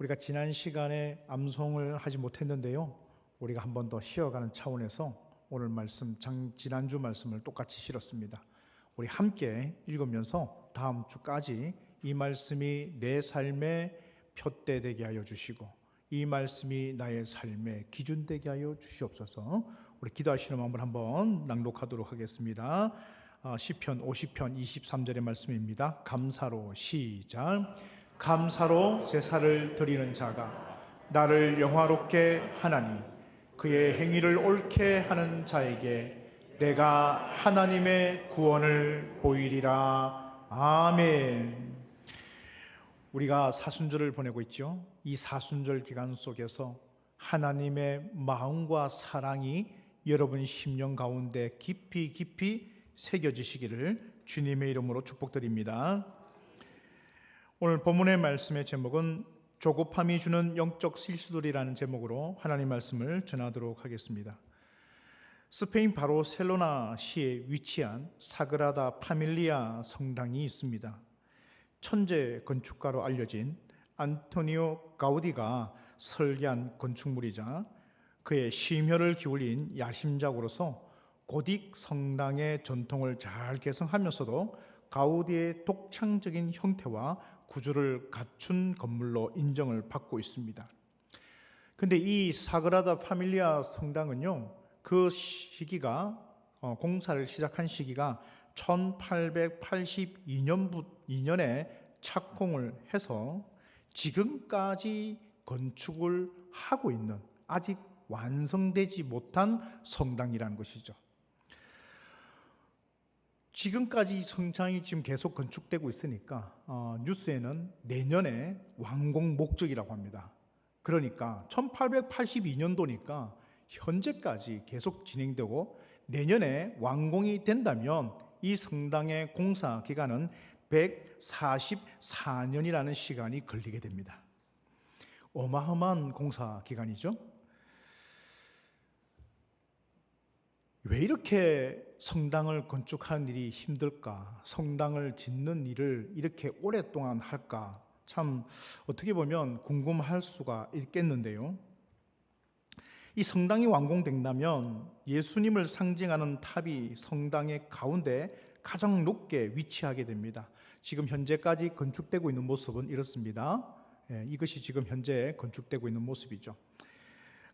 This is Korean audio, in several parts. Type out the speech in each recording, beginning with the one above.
우리가 지난 시간에 암송을 하지 못했는데요. 우리가 한 번 더 쉬어가는 차원에서 오늘 말씀, 지난주 말씀을 똑같이 실었습니다. 우리 함께 읽으면서 다음 주까지 이 말씀이 내 삶의 표대 되게 하여 주시고 이 말씀이 나의 삶의 기준 되게 하여 주시옵소서. 우리 기도하시는 마음을 한번 낭독하도록 하겠습니다. 시편 50편 23절의 말씀입니다. 감사로 시작. 감사로 제사를 드리는 자가 나를 영화롭게 하나니 그의 행위를 옳게 하는 자에게 내가 하나님의 구원을 보이리라. 아멘. 우리가 사순절을 보내고 있죠. 이 사순절 기간 속에서 하나님의 마음과 사랑이 여러분 심령 가운데 깊이 새겨지시기를 주님의 이름으로 축복드립니다. 오늘 본문의 말씀의 제목은 조급함이 주는 영적 실수들이라는 제목으로 하나님 말씀을 전하도록 하겠습니다. 스페인 바르셀로나 시에 위치한 사그라다 파밀리아 성당이 있습니다. 천재 건축가로 알려진 안토니오 가우디가 설계한 건축물이자 그의 심혈을 기울인 야심작으로서 고딕 성당의 전통을 잘 개성하면서도 가우디의 독창적인 형태와 구조를 갖춘 건물로 인정을 받고 있습니다. 근데 이 사그라다 파밀리아 성당은요, 그 시기가 공사를 시작한 시기가 1882년에 착공을 해서 지금까지 건축을 하고 있는 아직 완성되지 못한 성당이라는 것이죠. 지금까지 성당이 지금 계속 건축되고 있으니까 뉴스에는 내년에 완공 목적이라고 합니다. 그러니까 1882년도니까 현재까지 계속 진행되고 내년에 완공이 된다면 이 성당의 공사 기간은 144년이라는 시간이 걸리게 됩니다. 어마어마한 공사 기간이죠. 왜 이렇게 성당을 건축하는 일이 힘들까? 성당을 짓는 일을 이렇게 오랫동안 할까? 참 어떻게 보면 궁금할 수가 있겠는데요. 이 성당이 완공된다면 예수님을 상징하는 탑이 성당의 가운데 가장 높게 위치하게 됩니다. 지금 현재까지 건축되고 있는 모습은 이렇습니다. 이것이 지금 현재 건축되고 있는 모습이죠.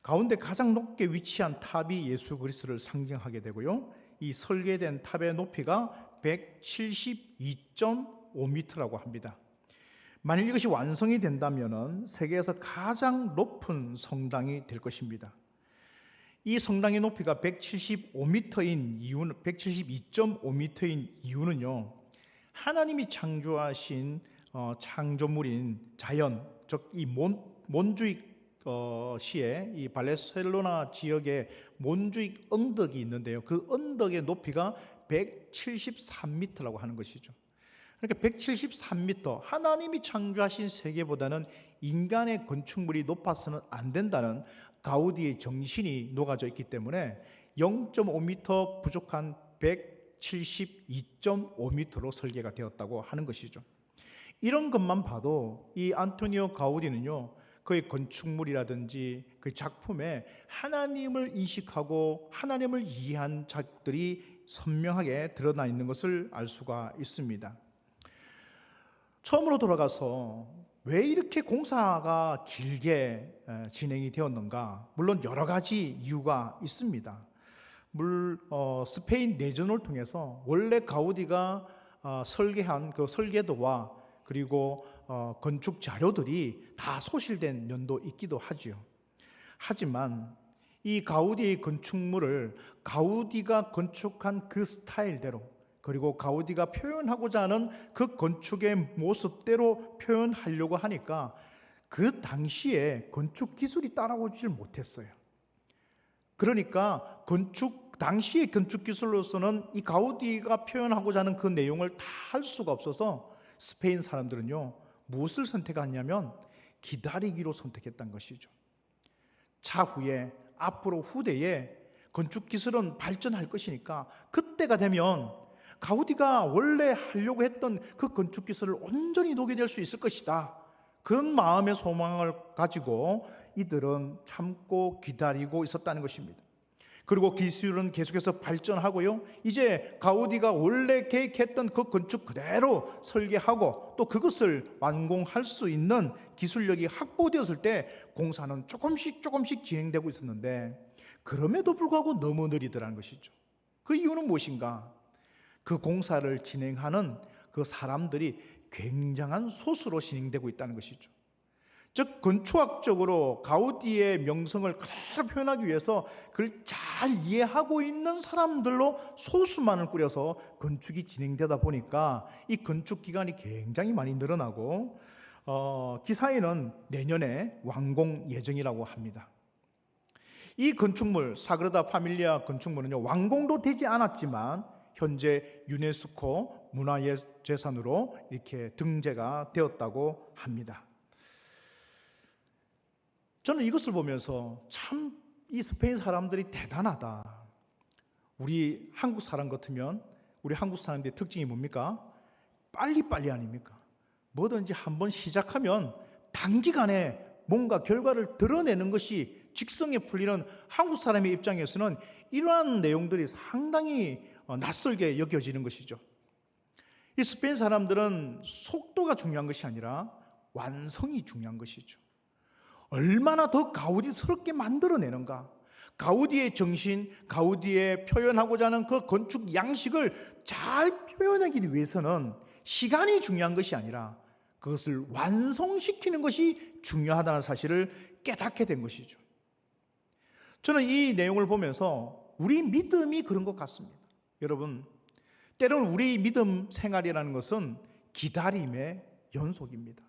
가운데 가장 높게 위치한 탑이 예수 그리스도를 상징하게 되고요. 이 설계된 탑의 높이가 172.5m라고 합니다. 만일 이것이 완성이 된다면 세계에서 가장 높은 성당이 될 것입니다. 이 성당의 높이가 172.5m인 이유는요. 하나님이 창조하신 창조물인 자연, 즉 이 몬주익 시에 이 바르셀로나 지역에 몬주익 언덕이 있는데요. 그 언덕의 높이가 173m라고 하는 것이죠. 그러니까 173m, 하나님이 창조하신 세계보다는 인간의 건축물이 높아서는 안 된다는 가우디의 정신이 녹아져 있기 때문에 0.5m 부족한 172.5m로 설계가 되었다고 하는 것이죠. 이런 것만 봐도 이 안토니오 가우디는요, 그의 건축물이라든지 그 작품에 하나님을 인식하고 하나님을 이해한 작들이 선명하게 드러나 있는 것을 알 수가 있습니다. 처음으로 돌아가서 왜 이렇게 공사가 길게 진행이 되었는가? 물론 여러 가지 이유가 있습니다. 스페인 내전을 통해서 원래 가우디가 설계한 그 설계도와 그리고 건축 자료들이 다 소실된 면도 있기도 하죠. 하지만 이 가우디의 건축물을 가우디가 건축한 그 스타일대로 그리고 가우디가 표현하고자 하는 그 건축의 모습대로 표현하려고 하니까 그 당시에 건축 기술이 따라오질 못했어요. 그러니까 당시의 건축 기술로서는 이 가우디가 표현하고자 하는 그 내용을 다 할 수가 없어서 스페인 사람들은요, 무엇을 선택하냐면 기다리기로 선택했던 것이죠. 차후에 앞으로 후대에 건축 기술은 발전할 것이니까 그때가 되면 가우디가 원래 하려고 했던 그 건축 기술을 온전히 녹여낼 수 있을 것이다. 그런 마음의 소망을 가지고 이들은 참고 기다리고 있었다는 것입니다. 그리고 기술은 계속해서 발전하고요. 이제 가우디가 원래 계획했던 그 건축 그대로 설계하고 또 그것을 완공할 수 있는 기술력이 확보되었을 때 공사는 조금씩 진행되고 있었는데 그럼에도 불구하고 너무 느리더라는 것이죠. 그 이유는 무엇인가? 그 공사를 진행하는 그 사람들이 굉장한 소수로 진행되고 있다는 것이죠. 즉 건축학적으로 가우디의 명성을 그대로 표현하기 위해서 그걸 잘 이해하고 있는 사람들로 소수만을 꾸려서 건축이 진행되다 보니까 이 건축 기간이 굉장히 많이 늘어나고 기사에는 내년에 완공 예정이라고 합니다. 이 건축물 사그라다 파밀리아 건축물은요 완공도 되지 않았지만 현재 유네스코 문화재산으로 이렇게 등재가 되었다고 합니다. 저는 이것을 보면서 참 이 스페인 사람들이 대단하다. 우리 한국 사람 같으면 우리 한국 사람들의 특징이 뭡니까? 빨리빨리 아닙니까? 뭐든지 한번 시작하면 단기간에 뭔가 결과를 드러내는 것이 직성에 풀리는 한국 사람의 입장에서는 이러한 내용들이 상당히 낯설게 여겨지는 것이죠. 이 스페인 사람들은 속도가 중요한 것이 아니라 완성이 중요한 것이죠. 얼마나 더 가우디스럽게 만들어내는가? 가우디의 정신, 가우디의 표현하고자 하는 그 건축 양식을 잘 표현하기 위해서는 시간이 중요한 것이 아니라 그것을 완성시키는 것이 중요하다는 사실을 깨닫게 된 것이죠. 저는 이 내용을 보면서 우리 믿음이 그런 것 같습니다. 여러분, 때로는 우리 믿음 생활이라는 것은 기다림의 연속입니다.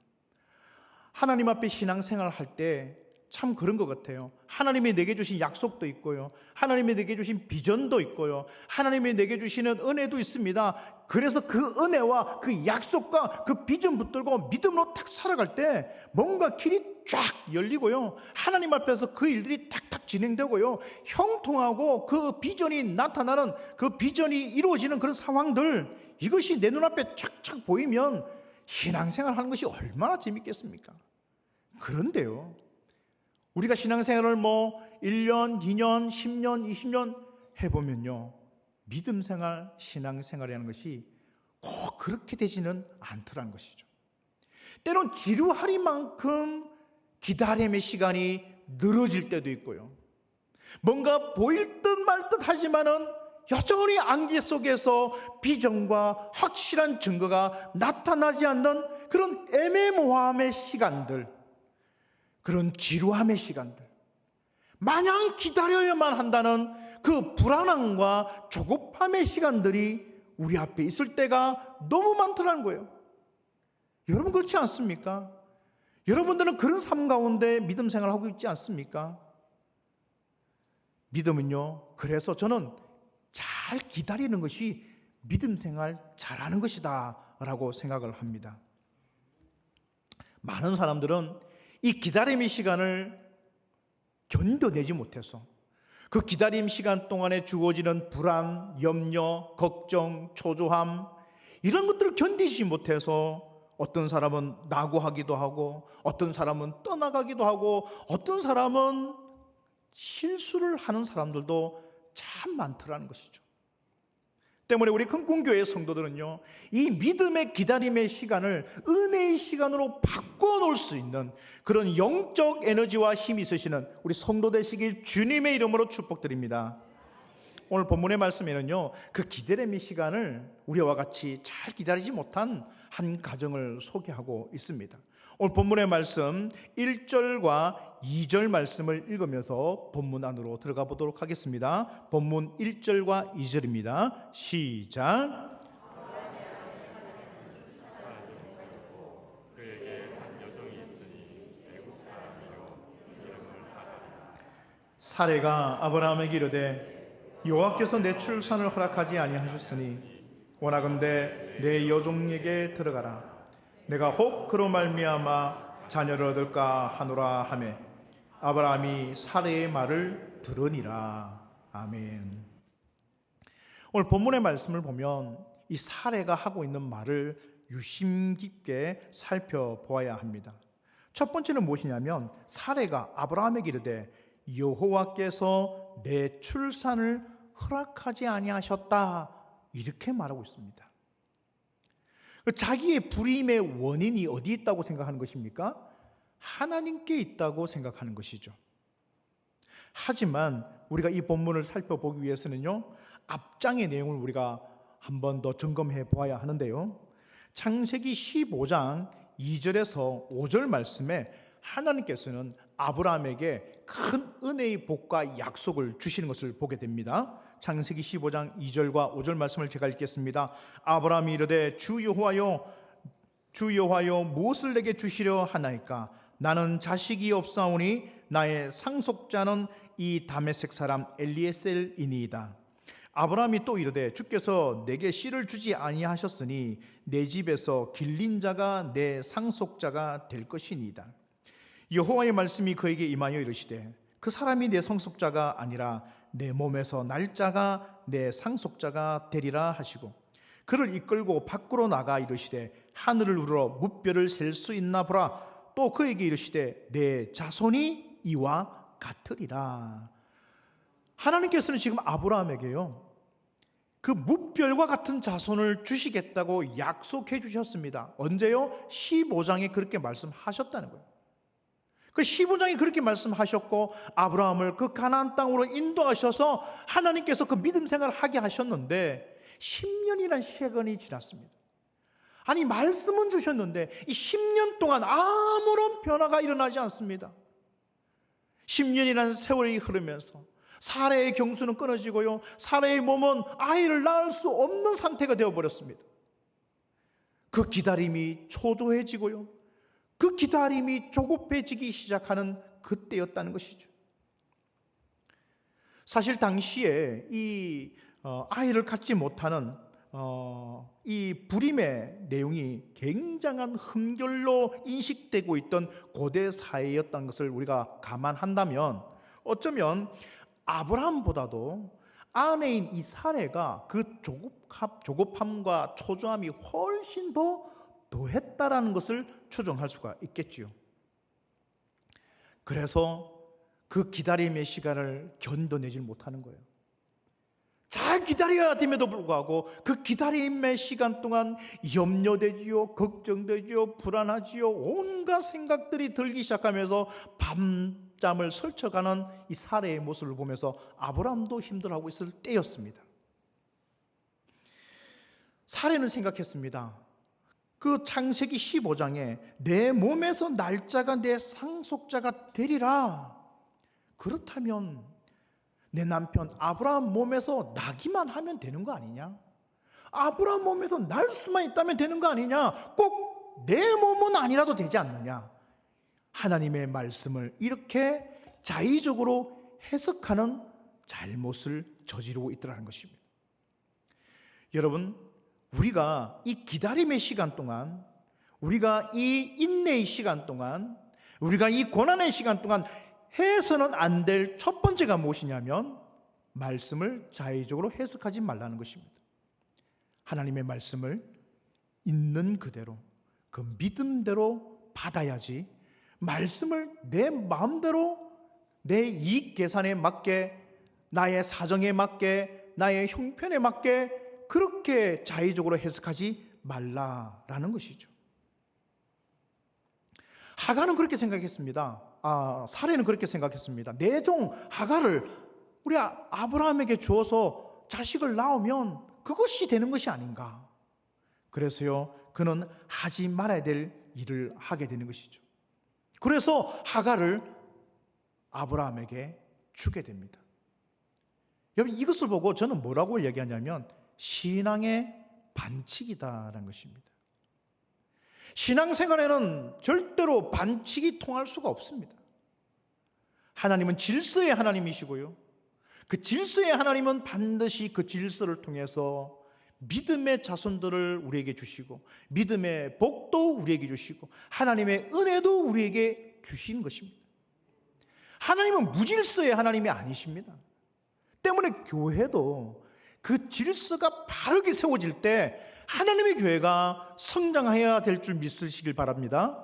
하나님 앞에 신앙생활을 할 때 참 그런 것 같아요. 하나님이 내게 주신 약속도 있고요. 하나님이 내게 주신 비전도 있고요. 하나님이 내게 주시는 은혜도 있습니다. 그래서 그 은혜와 그 약속과 그 비전 붙들고 믿음으로 탁 살아갈 때 뭔가 길이 쫙 열리고요. 하나님 앞에서 그 일들이 탁탁 진행되고요. 형통하고 그 비전이 나타나는 그 비전이 이루어지는 그런 상황들, 이것이 내 눈앞에 착착 보이면 신앙생활 하는 것이 얼마나 재밌겠습니까? 그런데요, 우리가 신앙생활을 1년, 2년, 10년, 20년 해보면요, 믿음생활, 신앙생활이라는 것이 꼭 그렇게 되지는 않더라는 것이죠. 때론 지루하리만큼 기다림의 시간이 늘어질 때도 있고요. 뭔가 보일 듯 말 듯 하지만은 여전히 안개 속에서 비전과 확실한 증거가 나타나지 않는 그런 애매모호함의 시간들, 그런 지루함의 시간들, 마냥 기다려야만 한다는 그 불안함과 조급함의 시간들이 우리 앞에 있을 때가 너무 많더라는 거예요. 여러분 그렇지 않습니까? 여러분들은 그런 삶 가운데 믿음 생활을 하고 있지 않습니까? 믿음은요, 그래서 저는 잘 기다리는 것이 믿음 생활 잘하는 것이다 라고 생각을 합니다. 많은 사람들은 이 기다림의 시간을 견뎌내지 못해서 그 기다림 시간 동안에 주어지는 불안, 염려, 걱정, 초조함, 이런 것들을 견디지 못해서 어떤 사람은 낙오하기도 하고 어떤 사람은 떠나가기도 하고 어떤 사람은 실수를 하는 사람들도 참 많더라는 것이죠. 때문에 우리 큰꿈교회 성도들은요, 이 믿음의 기다림의 시간을 은혜의 시간으로 바꿔놓을 수 있는 그런 영적 에너지와 힘이 있으시는 우리 성도 되시길 주님의 이름으로 축복드립니다. 오늘 본문의 말씀에는요, 그 기다림의 시간을 우리와 같이 잘 기다리지 못한 한 가정을 소개하고 있습니다. 오늘 본문의 말씀 1절과 2절 말씀을 읽으면서 본문 안으로 들어가 보도록 하겠습니다. 본문 1절과 2절입니다. 시작. 사레가 아브라함에게 이르되 여호와께서 내 출산을 허락하지 아니하셨으니 원하건대 내 여종에게 들어가라. 내가 혹 그로 말미암아 자녀를 얻을까 하노라 하매 아브라함이 사레의 말을 들으니라. 아멘. 오늘 본문의 말씀을 보면 이 사레가 하고 있는 말을 유심 깊게 살펴보아야 합니다. 첫 번째는 무엇이냐면 사레가 아브라함에게 이르되 여호와께서 내 출산을 허락하지 아니하셨다, 이렇게 말하고 있습니다. 자기의 불임의 원인이 어디 있다고 생각하는 것입니까? 하나님께 있다고 생각하는 것이죠. 하지만 우리가 이 본문을 살펴보기 위해서는요, 앞장의 내용을 우리가 한 번 더 점검해 보아야 하는데요, 창세기 15장 2절에서 5절 말씀에 하나님께서는 아브라함에게 큰 은혜의 복과 약속을 주시는 것을 보게 됩니다. 창세기 15장 2절과 5절 말씀을 제가 읽겠습니다. 아브라함이 이르되 주 여호와여 무엇을 내게 주시려 하나이까? 나는 자식이 없사오니 나의 상속자는 이 다메섹 사람 엘리에셀이니이다. 아브라함이 또 이르되 주께서 내게 씨를 주지 아니하셨으니 내 집에서 길린 자가 내 상속자가 될 것이니이다. 여호와의 말씀이 그에게 임하여 이르시되 그 사람이 내 상속자가 아니라 내 몸에서 날 자가 내 상속자가 되리라 하시고 그를 이끌고 밖으로 나가 이르시되 하늘을 우러러 무뼈를 셀 수 있나 보라. 또 그에게 이르시되 내 자손이 이와 같으리라. 하나님께서는 지금 아브라함에게요, 그 무뼈와 같은 자손을 주시겠다고 약속해 주셨습니다. 언제요? 15장에 그렇게 말씀하셨다는 거예요. 그 15장에 그렇게 말씀하셨고 아브라함을 그 가나안 땅으로 인도하셔서 하나님께서 그 믿음 생활을 하게 하셨는데 10년이라는 시간이 지났습니다. 아니, 말씀은 주셨는데 이 10년 동안 아무런 변화가 일어나지 않습니다. 10년이라는 세월이 흐르면서 사라의 경수는 끊어지고요, 사라의 몸은 아이를 낳을 수 없는 상태가 되어버렸습니다. 그 기다림이 초조해지고요, 그 기다림이 조급해지기 시작하는 그때였다는 것이죠. 사실 당시에 이 아이를 갖지 못하는 이 불임의 내용이 굉장한 흠결로 인식되고 있던 고대 사회였다는 것을 우리가 감안한다면 어쩌면 아브라함보다도 아내인 이 사레가 그 조급함과 초조함이 훨씬 더했다라는 것을 추정할 수가 있겠지요. 그래서 그 기다림의 시간을 견뎌내질 못하는 거예요. 잘 기다려야 됨에도 불구하고 그 기다림의 시간 동안 염려되지요, 걱정되지요, 불안하지요, 온갖 생각들이 들기 시작하면서 밤잠을 설쳐가는 이 사레의 모습을 보면서 아브라함도 힘들어하고 있을 때였습니다. 사레는 생각했습니다. 그 창세기 15장에 내 몸에서 날짜가 내 상속자가 되리라. 그렇다면 내 남편 아브라함 몸에서 나기만 하면 되는 거 아니냐? 아브라함 몸에서 날 수만 있다면 되는 거 아니냐? 꼭 내 몸은 아니라도 되지 않느냐? 하나님의 말씀을 이렇게 자의적으로 해석하는 잘못을 저지르고 있더라는 것입니다. 여러분, 우리가 이 기다림의 시간 동안, 우리가 이 인내의 시간 동안, 우리가 이 고난의 시간 동안 해서는 안 될 첫 번째가 무엇이냐면 말씀을 자의적으로 해석하지 말라는 것입니다. 하나님의 말씀을 있는 그대로, 그 믿음대로 받아야지, 말씀을 내 마음대로 내 이익 계산에 맞게, 나의 사정에 맞게, 나의 형편에 맞게 그렇게 자의적으로 해석하지 말라라는 것이죠. 하가는 그렇게 생각했습니다. 사레는 그렇게 생각했습니다. 내 종 하가를 우리 아브라함에게 주어서 자식을 낳으면 그것이 되는 것이 아닌가. 그래서요, 그는 하지 말아야 될 일을 하게 되는 것이죠. 그래서 하가를 아브라함에게 주게 됩니다. 여러분, 이것을 보고 저는 뭐라고 얘기하냐면 신앙의 반칙이다라는 것입니다. 신앙생활에는 절대로 반칙이 통할 수가 없습니다. 하나님은 질서의 하나님이시고요, 그 질서의 하나님은 반드시 그 질서를 통해서 믿음의 자손들을 우리에게 주시고 믿음의 복도 우리에게 주시고 하나님의 은혜도 우리에게 주신 것입니다. 하나님은 무질서의 하나님이 아니십니다. 때문에 교회도 그 질서가 바르게 세워질 때 하나님의 교회가 성장해야 될 줄 믿으시길 바랍니다.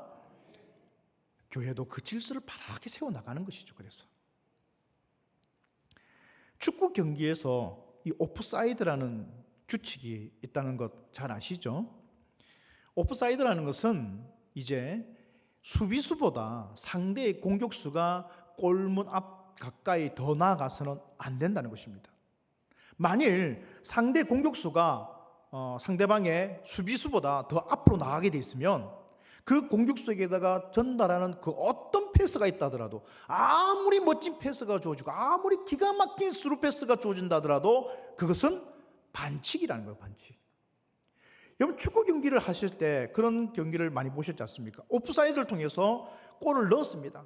교회도 그 질서를 바르게 세워나가는 것이죠. 그래서 축구 경기에서 이 오프사이드라는 규칙이 있다는 것 잘 아시죠? 오프사이드라는 것은 이제 수비수보다 상대의 공격수가 골문 앞 가까이 더 나아가서는 안 된다는 것입니다. 만일 상대 공격수가 상대방의 수비수보다 더 앞으로 나가게 돼 있으면 그 공격수에게다가 전달하는 그 어떤 패스가 있다 하더라도, 아무리 멋진 패스가 주어지고 아무리 기가 막힌 스루 패스가 주어진다 하더라도 그것은 반칙이라는 거예요. 반칙. 여러분, 축구 경기를 하실 때 그런 경기를 많이 보셨지 않습니까? 오프사이드를 통해서 골을 넣었습니다.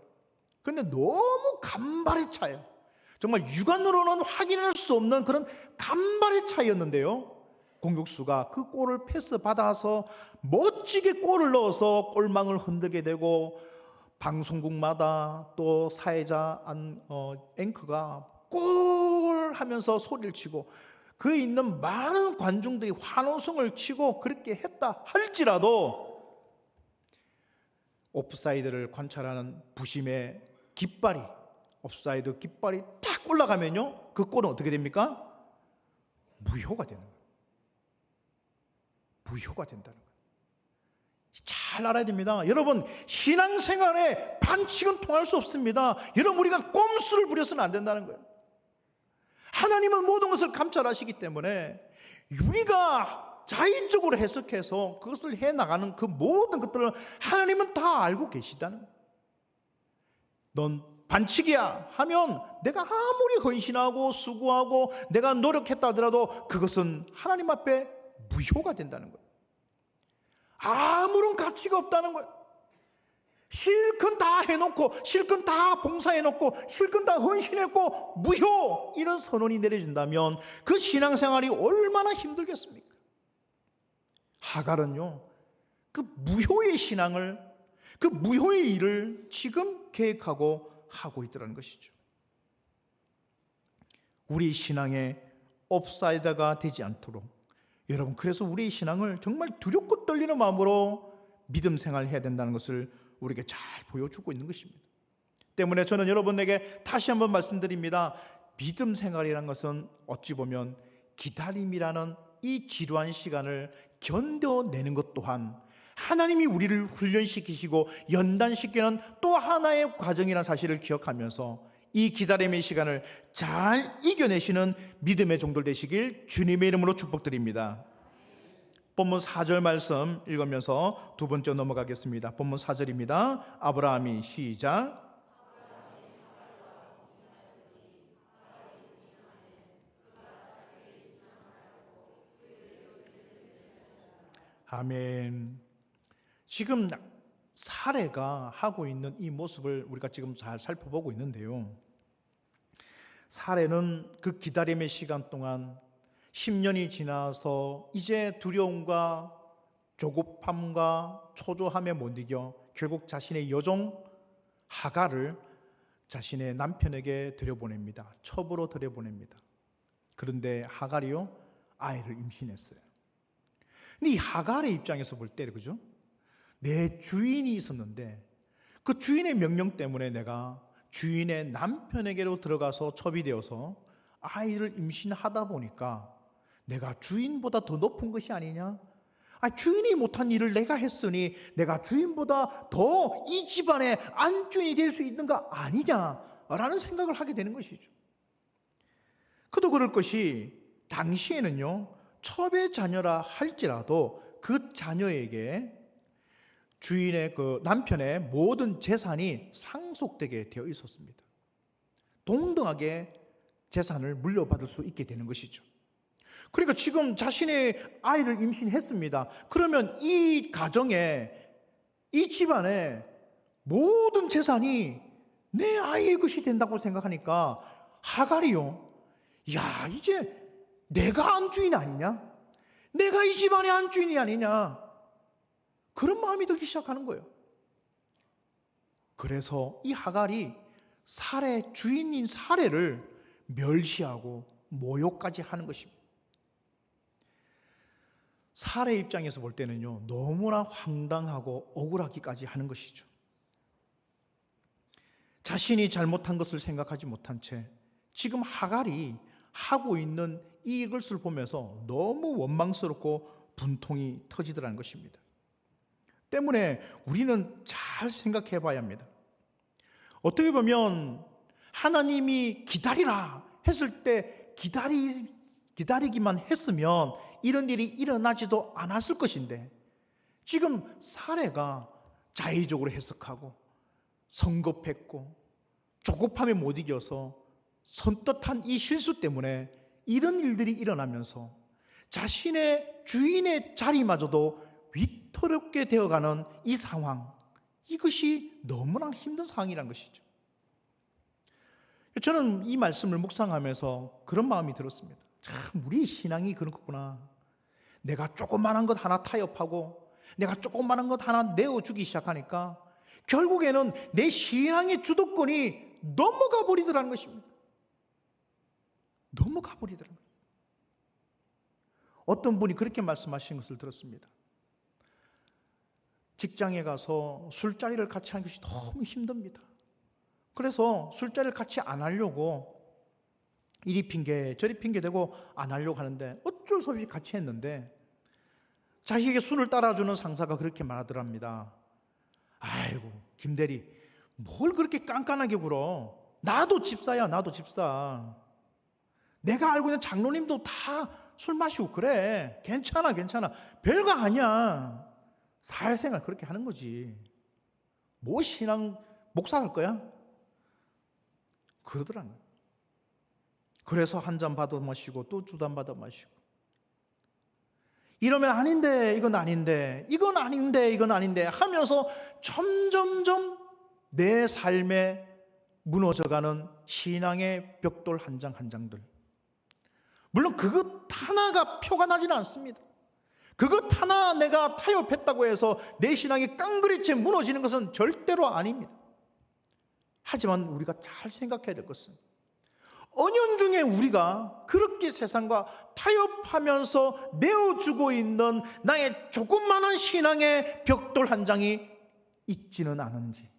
그런데 너무 간발의 차예요. 정말 육안으로는 확인할 수 없는 그런 간발의 차이였는데요, 공격수가 그 골을 패스 받아서 멋지게 골을 넣어서 골망을 흔들게 되고, 방송국마다 또 사회자 앵커가 골 하면서 소리를 치고, 그에 있는 많은 관중들이 환호성을 치고 그렇게 했다 할지라도, 옵사이드를 관찰하는 부심의 깃발이, 옵사이드 깃발이 탁 올라가면요, 그 골은 어떻게 됩니까? 무효가 되는 거예요. 무효가 된다는 거예요. 잘 알아야 됩니다. 여러분, 신앙생활에 반칙은 통할 수 없습니다. 여러분, 우리가 꼼수를 부려서는 안 된다는 거예요. 하나님은 모든 것을 감찰하시기 때문에 우리가 자의적으로 해석해서 그것을 해나가는 그 모든 것들을 하나님은 다 알고 계시다는 거예요. 넌 반칙이야 하면 내가 아무리 헌신하고 수고하고 내가 노력했다 하더라도 그것은 하나님 앞에 무효가 된다는 거예요. 아무런 가치가 없다는 거예요. 실컷 다 해놓고, 실컷 다 봉사해놓고, 실컷 다 헌신했고 무효, 이런 선언이 내려진다면 그 신앙생활이 얼마나 힘들겠습니까? 하갈은요, 그 무효의 신앙을, 그 무효의 일을 지금 계획하고 하고 있더라는 것이죠. 우리 신앙의 옵사이드가 되지 않도록, 여러분, 그래서 우리의 신앙을 정말 두렵고 떨리는 마음으로 믿음 생활해야 된다는 것을 우리에게 잘 보여주고 있는 것입니다. 때문에 저는 여러분에게 다시 한번 말씀드립니다. 믿음 생활이라는 것은 어찌 보면 기다림이라는 이 지루한 시간을 견뎌내는 것 또한 하나님이 우리를 훈련시키시고 연단시키는 또 하나의 과정이라는 사실을 기억하면서 이 기다림의 시간을 잘 이겨내시는 믿음의 종들 되시길 주님의 이름으로 축복드립니다. 본문 4절 말씀 읽으면서 두 번째 넘어가겠습니다. 본문 4절입니다. 아브라함이 시작. 아멘. 지금 사례가 하고 있는 이 모습을 우리가 지금 잘 살펴보고 있는데요, 사례는 그 기다림의 시간 동안 10년이 지나서 이제 두려움과 조급함과 초조함에 못 이겨 결국 자신의 여종 하갈을 자신의 남편에게 들여보냅니다. 첩으로 들여보냅니다. 그런데 하갈이요, 아이를 임신했어요. 근데 이 하갈의 입장에서 볼 때, 그죠? 내 주인이 있었는데 그 주인의 명령 때문에 내가 주인의 남편에게로 들어가서 첩이 되어서 아이를 임신하다 보니까 내가 주인보다 더 높은 것이 아니냐? 주인이 못한 일을 내가 했으니 내가 주인보다 더 이 집안의 안주인이 될 수 있는가 아니냐라는 생각을 하게 되는 것이죠. 그도 그럴 것이 당시에는요, 첩의 자녀라 할지라도 그 자녀에게 주인의 그 남편의 모든 재산이 상속되게 되어 있었습니다. 동등하게 재산을 물려받을 수 있게 되는 것이죠. 그러니까 지금 자신의 아이를 임신했습니다. 그러면 이 가정에, 이 집안에 모든 재산이 내 아이의 것이 된다고 생각하니까 하갈이요, 야, 이제 내가 안주인 아니냐? 내가 이 집안의 안주인이 아니냐? 그런 마음이 들기 시작하는 거예요. 그래서 이 하갈이 사례, 주인인 사례를 멸시하고 모욕까지 하는 것입니다. 사례 입장에서 볼 때는요, 너무나 황당하고 억울하기까지 하는 것이죠. 자신이 잘못한 것을 생각하지 못한 채 지금 하갈이 하고 있는 이것을 보면서 너무 원망스럽고 분통이 터지더라는 것입니다. 때문에 우리는 잘 생각해 봐야 합니다. 어떻게 보면 하나님이 기다리라 했을 때 기다리기만 했으면 이런 일이 일어나지도 않았을 것인데, 지금 사례가 자의적으로 해석하고 성급했고 조급함에 못 이겨서 선뜻한 이 실수 때문에 이런 일들이 일어나면서 자신의 주인의 자리마저도 위태롭게 되어가는 이 상황, 이것이 너무나 힘든 상황이라는 것이죠. 저는 이 말씀을 묵상하면서 그런 마음이 들었습니다. 참, 우리 신앙이 그런 거구나. 내가 조그만한 것 하나 타협하고 내가 조그만한 것 하나 내어주기 시작하니까 결국에는 내 신앙의 주도권이 넘어가 버리더라는 것입니다. 넘어가 버리더라는 것입니다. 어떤 분이 그렇게 말씀하신 것을 들었습니다. 직장에 가서 술자리를 같이 하는 것이 너무 힘듭니다. 그래서 술자리를 같이 안 하려고 이리 핑계 저리 핑계 대고 안 하려고 하는데 어쩔 수 없이 같이 했는데 자기에게 술을 따라주는 상사가 그렇게 말하더랍니다. 아이고, 김대리, 뭘 그렇게 깐깐하게 굴어? 나도 집사야, 나도 집사. 내가 알고 있는 장로님도 다 술 마시고 그래. 괜찮아, 괜찮아. 별거 아니야. 사회생활 그렇게 하는 거지. 뭐 신앙 목사 할 거야? 그러더라고요. 그래서 한 잔 받아 마시고 또 두 잔 받아 마시고, 이러면 아닌데 이건 아닌데 이건 아닌데 이건 아닌데 하면서 점점점 내 삶에 무너져가는 신앙의 벽돌 한 장 한 장들. 물론 그것 하나가 표가 나지는 않습니다. 그것 하나 내가 타협했다고 해서 내 신앙이 깡그리째 무너지는 것은 절대로 아닙니다. 하지만 우리가 잘 생각해야 될 것은 은연중에 우리가 그렇게 세상과 타협하면서 내어주고 있는 나의 조그마한 신앙의 벽돌 한 장이 있지는 않은지,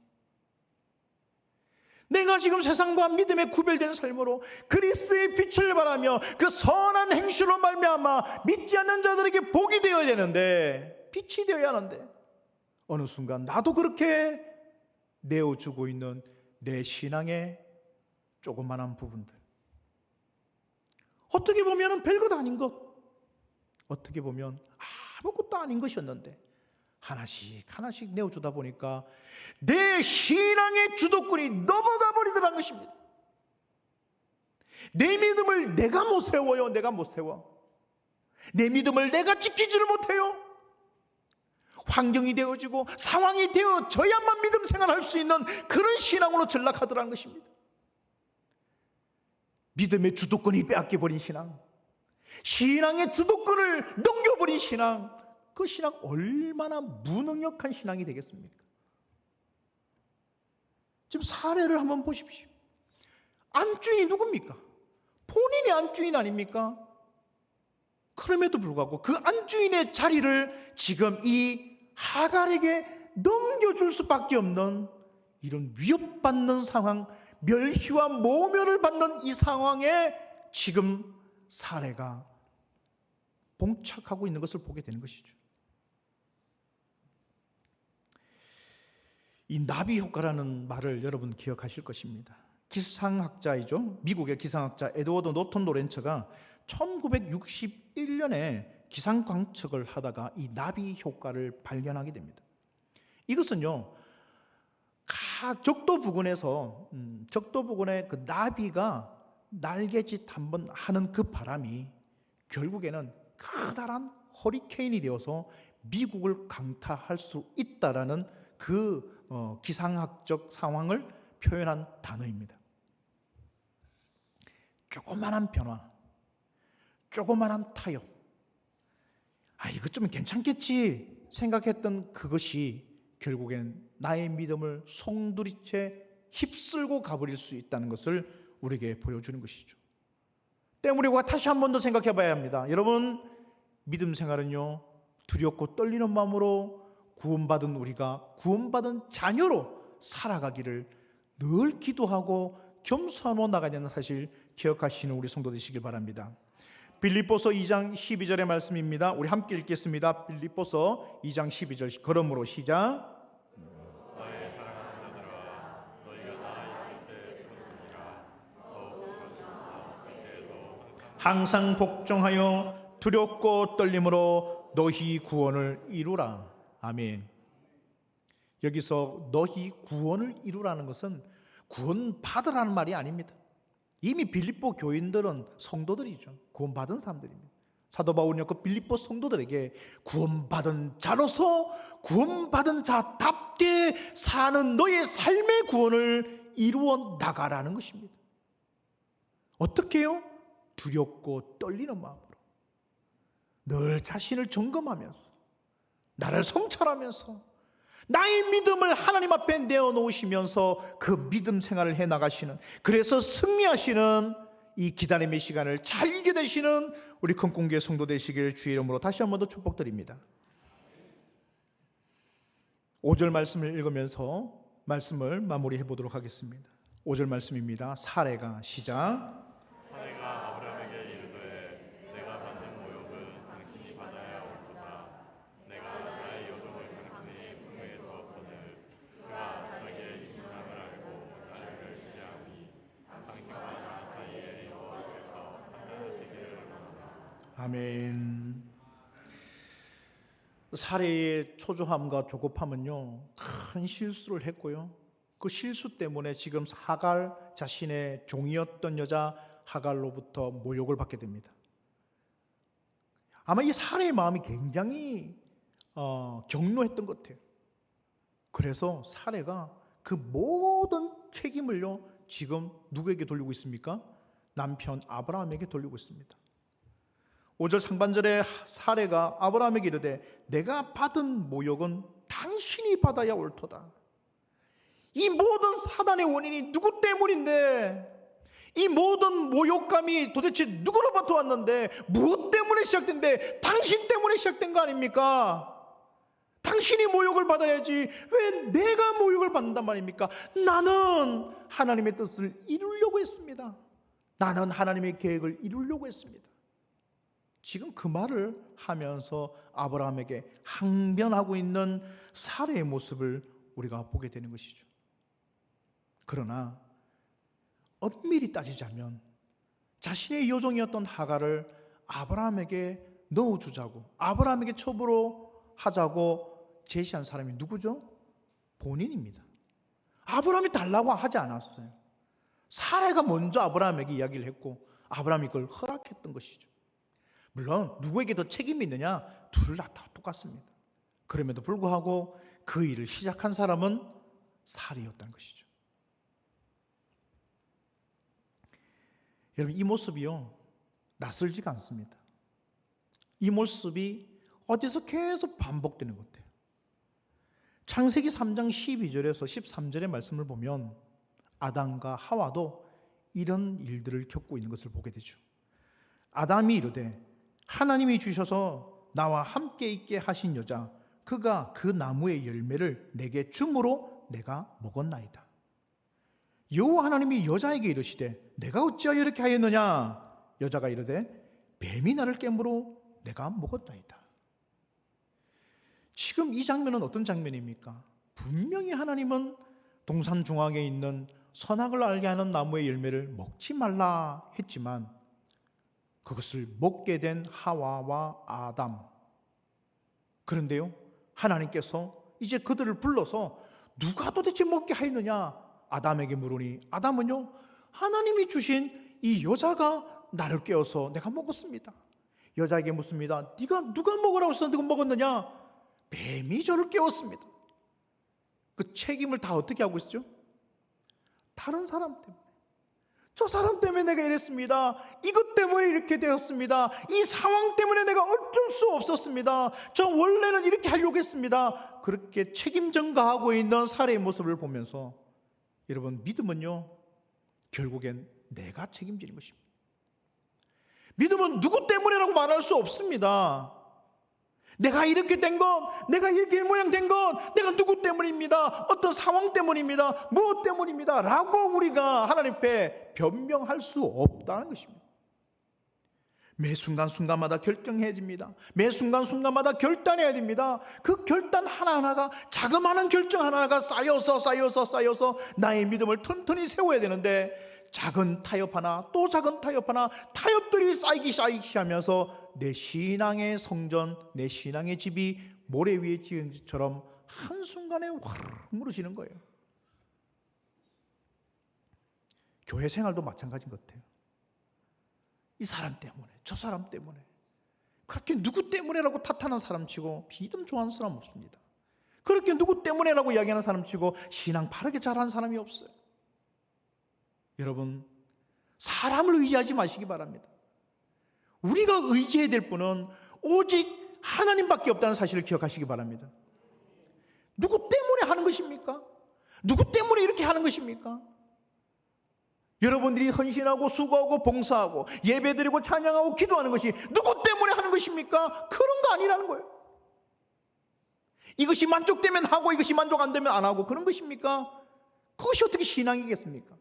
내가 지금 세상과 믿음에 구별된 삶으로 그리스도의 빛을 바라며 그 선한 행실로 말미암아 믿지 않는 자들에게 복이 되어야 되는데, 빛이 되어야 하는데, 어느 순간 나도 그렇게 내어주고 있는 내 신앙의 조그마한 부분들, 어떻게 보면 별것 아닌 것, 어떻게 보면 아무것도 아닌 것이었는데 하나씩 하나씩 내어주다 보니까 내 신앙의 주도권이 넘어가 버리더라는 것입니다. 내 믿음을 내가 못 세워요. 내가 못 세워. 내 믿음을 내가 지키지를 못해요. 환경이 되어지고 상황이 되어져야만 믿음 생활할 수 있는 그런 신앙으로 전락하더라는 것입니다. 믿음의 주도권이 빼앗겨버린 신앙, 신앙의 주도권을 넘겨버린 신앙, 그 신앙 얼마나 무능력한 신앙이 되겠습니까? 지금 사례를 한번 보십시오. 안주인이 누굽니까? 본인이 안주인 아닙니까? 그럼에도 불구하고 그 안주인의 자리를 지금 이 하갈에게 넘겨줄 수밖에 없는 이런 위협받는 상황, 멸시와 모멸을 받는 이 상황에 지금 사례가 봉착하고 있는 것을 보게 되는 것이죠. 이 나비 효과라는 말을 여러분 기억하실 것입니다. 기상학자이죠. 미국의 기상학자 에드워드 노턴 로렌처가 1961년에 기상 관측을 하다가 이 나비 효과를 발견하게 됩니다. 이것은요, 적도 부근에서 적도 부근에 그 나비가 날개짓 한번 하는 그 바람이 결국에는 커다란 허리케인이 되어서 미국을 강타할 수 있다라는 그 기상학적 상황을 표현한 단어입니다. 조그만한 변화, 조그만한 타협, 이것 좀 괜찮겠지 생각했던 그것이 결국엔 나의 믿음을 송두리째 휩쓸고 가버릴 수 있다는 것을 우리에게 보여주는 것이죠. 때문에 우리가 다시 한 번 더 생각해 봐야 합니다. 여러분, 믿음 생활은요, 두렵고 떨리는 마음으로 구원받은 우리가 구원받은 자녀로 살아가기를 늘 기도하고 겸손하고 나가야 되는 사실 기억하시는 우리 성도 되시길 바랍니다. 빌립보서 2장 12절의 말씀입니다. 우리 함께 읽겠습니다. 빌립보서 2장 12절 걸음으로 시작. 항상 복종하여 두렵고 떨림으로 너희 구원을 이루라. 아멘. 여기서 너희 구원을 이루라는 것은 구원 받으라는 말이 아닙니다. 이미 빌립보 교인들은 성도들이죠. 구원받은 사람들입니다. 사도 바울은요, 그 빌립보 성도들에게 구원받은 자로서 구원받은 자답게 사는 너의 삶의 구원을 이루어 나가라는 것입니다. 어떻게 해요? 두렵고 떨리는 마음으로 늘 자신을 점검하면서 나를 성찰하면서 나의 믿음을 하나님 앞에 내어놓으시면서 그 믿음 생활을 해나가시는, 그래서 승리하시는 이 기다림의 시간을 잘 이겨 되시는 우리 큰공교회 성도 되시길 주의 이름으로 다시 한 번 더 축복드립니다. 5절 말씀을 읽으면서 말씀을 마무리해 보도록 하겠습니다. 5절 말씀입니다. 사례가 시작. 사례가 아브라함에게 이르되 내가 받는 모욕은 당신이 받아야 옳도다. 내가 나의 여종을 당신의 품에 두었거늘 그가 자기의 신앙을 알고 나를 멸시하니 당신과 나 사이에 여호와께서 판단하시기를 원하노라. 아멘. 사례의 초조함과 조급함은요, 큰 실수를 했고요, 그 실수 때문에 지금 하갈, 자신의 종이었던 여자 하갈로부터 모욕을 받게 됩니다. 아마 이 사례의 마음이 굉장히 격노했던 것 같아요. 그래서 사례가 그 모든 책임을요 지금 누구에게 돌리고 있습니까? 남편 아브라함에게 돌리고 있습니다. 5절 상반절에 사례가 아브라함에게 이르되 내가 받은 모욕은 당신이 받아야 옳도다. 이 모든 사단의 원인이 누구 때문인데, 이 모든 모욕감이 도대체 누구로부터 왔는데, 무엇 때문에 시작된데, 당신 때문에 시작된 거 아닙니까? 당신이 모욕을 받아야지 왜 내가 모욕을 받는단 말입니까? 나는 하나님의 뜻을 이루려고 했습니다. 나는 하나님의 계획을 이루려고 했습니다. 지금 그 말을 하면서 아브라함에게 항변하고 있는 사례의 모습을 우리가 보게 되는 것이죠. 그러나 엄밀히 따지자면 자신의 여종이었던 하갈을 아브라함에게 넣어주자고, 아브라함에게 첩으로 하자고 제시한 사람이 누구죠? 본인입니다. 아브라함이 달라고 하지 않았어요. 사례가 먼저 아브라함에게 이야기를 했고 아브라함이 그걸 허락했던 것이죠. 물론 누구에게 더 책임이 있느냐? 둘 다 똑같습니다. 그럼에도 불구하고 그 일을 시작한 사람은 사례였다는 것이죠. 여러분, 이 모습이요 낯설지가 않습니다. 이 모습이 어디서 계속 반복되는 것 같아요. 창세기 3장 12절에서 13절의 말씀을 보면 아담과 하와도 이런 일들을 겪고 있는 것을 보게 되죠. 아담이 이르되 하나님이 주셔서 나와 함께 있게 하신 여자 그가 그 나무의 열매를 내게 줌으로 내가 먹었나이다. 여호와 하나님이 여자에게 이르시되 내가 어찌하여 이렇게 하였느냐? 여자가 이르되 뱀이 나를 깨므로 내가 먹었나이다. 지금 이 장면은 어떤 장면입니까? 분명히 하나님은 동산 중앙에 있는 선악을 알게 하는 나무의 열매를 먹지 말라 했지만 그것을 먹게 된 하와와 아담. 그런데요, 하나님께서 이제 그들을 불러서 누가 도대체 먹게 하였느냐? 아담에게 물으니 아담은요, 하나님이 주신 이 여자가 나를 깨워서 내가 먹었습니다. 여자에게 묻습니다. 네가 누가 먹으라고 해서 네가 먹었느냐? 뱀이 저를 깨웠습니다. 그 책임을 다 어떻게 하고 있죠? 다른 사람 때문에. 저 사람 때문에 내가 이랬습니다. 이것 때문에 이렇게 되었습니다. 이 상황 때문에 내가 어쩔 수 없었습니다. 저 원래는 이렇게 하려고 했습니다. 그렇게 책임 전가하고 있는 사례의 모습을 보면서 여러분, 믿음은요 결국엔 내가 책임지는 것입니다. 믿음은 누구 때문이라고 말할 수 없습니다. 내가 이렇게 된 건, 내가 이렇게 모양 된 건 내가 누구 때문입니다. 어떤 상황 때문입니다. 무엇 때문입니다. 라고 우리가 하나님 앞에 변명할 수 없다는 것입니다. 매 순간순간마다 결정해집니다. 매 순간순간마다 결단해야 됩니다. 그 결단 하나하나가, 자그마한 결정 하나하나가 쌓여서 나의 믿음을 튼튼히 세워야 되는데, 작은 타협 하나, 또 작은 타협 하나, 타협들이 쌓이기 하면서 내 신앙의 성전, 내 신앙의 집이 모래 위에 지은 집처럼 한순간에 확 무너지는 거예요. 교회 생활도 마찬가지인 것 같아요. 이 사람 때문에, 저 사람 때문에, 그렇게 누구 때문에라고 탓하는 사람 치고 믿음 좋아하는 사람 없습니다. 그렇게 누구 때문에라고 이야기하는 사람 치고 신앙 바르게 잘하는 사람이 없어요. 여러분, 사람을 의지하지 마시기 바랍니다. 우리가 의지해야 될 분은 오직 하나님밖에 없다는 사실을 기억하시기 바랍니다. 누구 때문에 하는 것입니까? 누구 때문에 이렇게 하는 것입니까? 여러분들이 헌신하고 수고하고 봉사하고 예배드리고 찬양하고 기도하는 것이 누구 때문에 하는 것입니까? 그런 거 아니라는 거예요. 이것이 만족되면 하고 이것이 만족 안 되면 안 하고 그런 것입니까? 그것이 어떻게 신앙이겠습니까?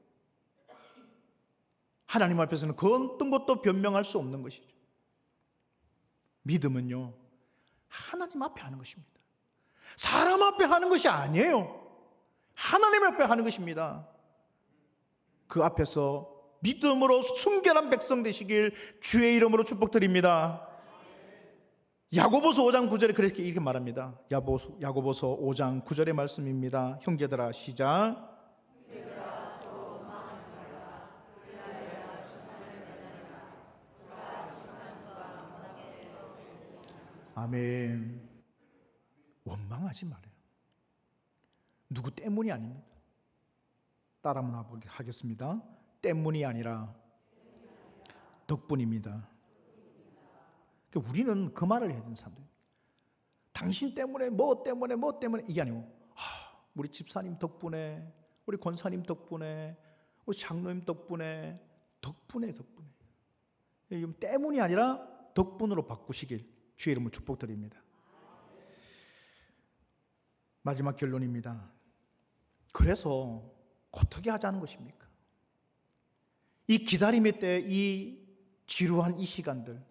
하나님 앞에서는 그 어떤 것도 변명할 수 없는 것이죠. 믿음은요, 하나님 앞에 하는 것입니다. 사람 앞에 하는 것이 아니에요. 하나님 앞에 하는 것입니다. 그 앞에서 믿음으로 순결한 백성 되시길 주의 이름으로 축복드립니다. 야고보서 5장 9절에 그렇게 이렇게 말합니다. 야고보서 5장 9절의 말씀입니다. 형제들아, 시작. 아멘. 원망하지 말아요. 누구 때문이 아닙니다. 따라 한번 하겠습니다. 때문이 아니라 덕분입니다. 그러니까 우리는 그 말을 해야 되는 사람들입니다. 당신 때문에 뭐 때문에 이게 아니고, 우리 집사님 덕분에, 우리 권사님 덕분에, 우리 장로님 덕분에. 때문이 아니라 덕분으로 바꾸시길 주의 이름으로 축복드립니다. 마지막 결론입니다. 그래서 어떻게 하자는 것입니까? 이 기다림의 때, 이 지루한 이 시간들,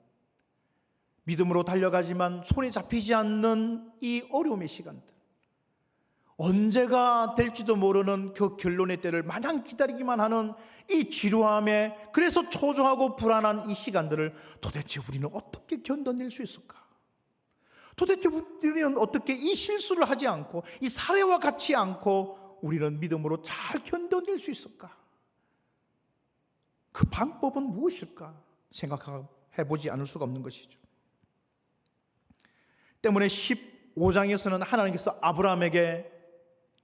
믿음으로 달려가지만 손에 잡히지 않는 이 어려움의 시간들, 언제가 될지도 모르는 그 결론의 때를 마냥 기다리기만 하는 이 지루함에, 그래서 초조하고 불안한 이 시간들을 도대체 우리는 어떻게 견뎌낼 수 있을까? 도대체 우리는 어떻게 이 실수를 하지 않고, 이 사례와 같지 않고 우리는 믿음으로 잘 견뎌낼 수 있을까? 그 방법은 무엇일까? 생각해보지 않을 수가 없는 것이죠. 때문에 15장에서는 하나님께서 아브라함에게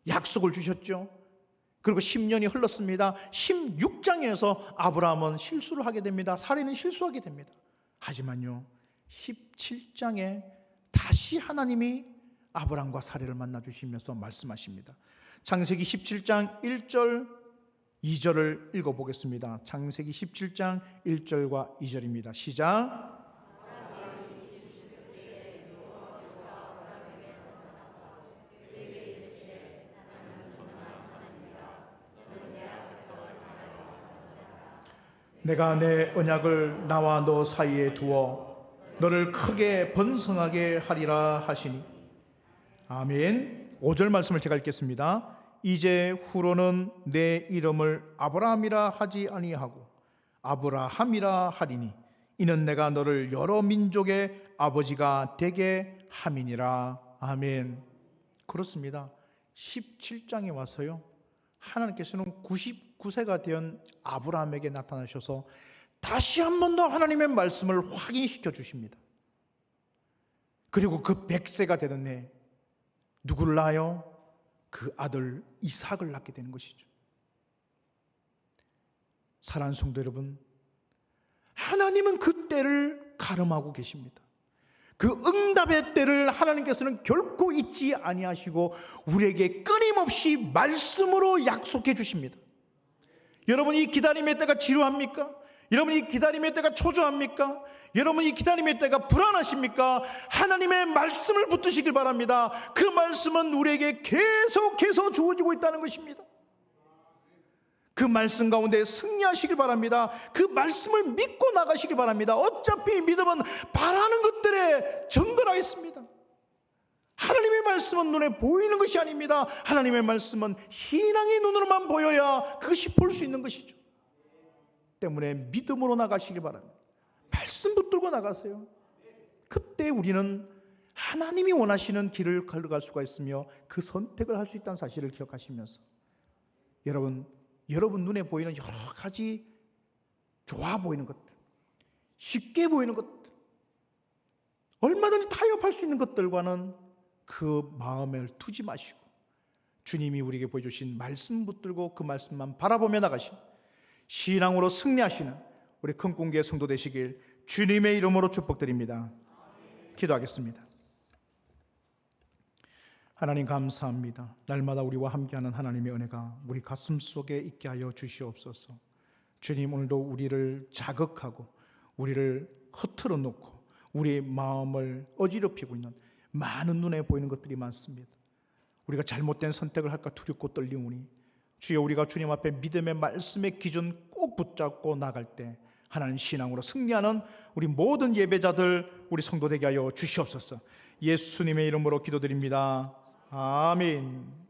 약속을 주셨죠. 그리고 10년이 흘렀습니다. 16장에서 아브라함은 실수를 하게 됩니다. 사례는 실수하게 됩니다. 하지만요, 17장에 다시 하나님이 아브라함과 사례를 만나주시면서 말씀하십니다. 창세기 17장 1절 2절을 읽어보겠습니다. 창세기 17장 1절과 2절입니다. 시작. 내가 내 언약을 나와 너 사이에 두어 너를 크게 번성하게 하리라 하시니. 아멘. 5절 말씀을 제가 읽겠습니다. 이제 후로는 내 이름을 아브라함이라 하지 아니하고 아브라함이라 하리니 이는 내가 너를 여러 민족의 아버지가 되게 함이니라. 아멘. 그렇습니다. 17장에 와서요, 하나님께서는 99세가 된 아브라함에게 나타나셔서 다시 한 번 더 하나님의 말씀을 확인시켜 주십니다. 그리고 그 100세가 되던 해 누구를 낳아요? 그 아들 이삭을 낳게 되는 것이죠. 사랑하는 성도 여러분, 하나님은 그 때를 가름하고 계십니다. 그 응답의 때를 하나님께서는 결코 잊지 아니하시고 우리에게 끊임없이 말씀으로 약속해 주십니다. 여러분, 이 기다림의 때가 지루합니까? 여러분 이 기다림의 때가 초조합니까? 여러분 이 기다림의 때가 불안하십니까? 하나님의 말씀을 붙드시길 바랍니다. 그 말씀은 우리에게 계속해서 주어지고 있다는 것입니다. 그 말씀 가운데 승리하시길 바랍니다. 그 말씀을 믿고 나가시길 바랍니다. 어차피 믿음은 바라는 것들에 정건하겠습니다. 하나님의 말씀은 눈에 보이는 것이 아닙니다. 하나님의 말씀은 신앙의 눈으로만 보여야 그것이 볼 수 있는 것이죠. 때문에 믿음으로 나가시길 바랍니다. 말씀 붙들고 나가세요. 그때 우리는 하나님이 원하시는 길을 걸어갈 수가 있으며 그 선택을 할 수 있다는 사실을 기억하시면서 여러분 눈에 보이는 여러 가지 좋아 보이는 것들, 쉽게 보이는 것들, 얼마든지 타협할 수 있는 것들과는 그 마음을 두지 마시고 주님이 우리에게 보여주신 말씀 붙들고 그 말씀만 바라보며 나가신 신앙으로 승리하시는 우리 큰공교회 성도 되시길 주님의 이름으로 축복드립니다. 기도하겠습니다. 하나님 감사합니다. 날마다 우리와 함께하는 하나님의 은혜가 우리 가슴 속에 있게 하여 주시옵소서. 주님 오늘도 우리를 자극하고 우리를 흐트러 놓고 우리의 마음을 어지럽히고 있는 많은 눈에 보이는 것들이 많습니다. 우리가 잘못된 선택을 할까 두렵고 떨리오니 주여 우리가 주님 앞에 믿음의 말씀의 기준 꼭 붙잡고 나갈 때 하나님 신앙으로 승리하는 우리 모든 예배자들 우리 성도 되게 하여 주시옵소서. 예수님의 이름으로 기도드립니다. 아멘.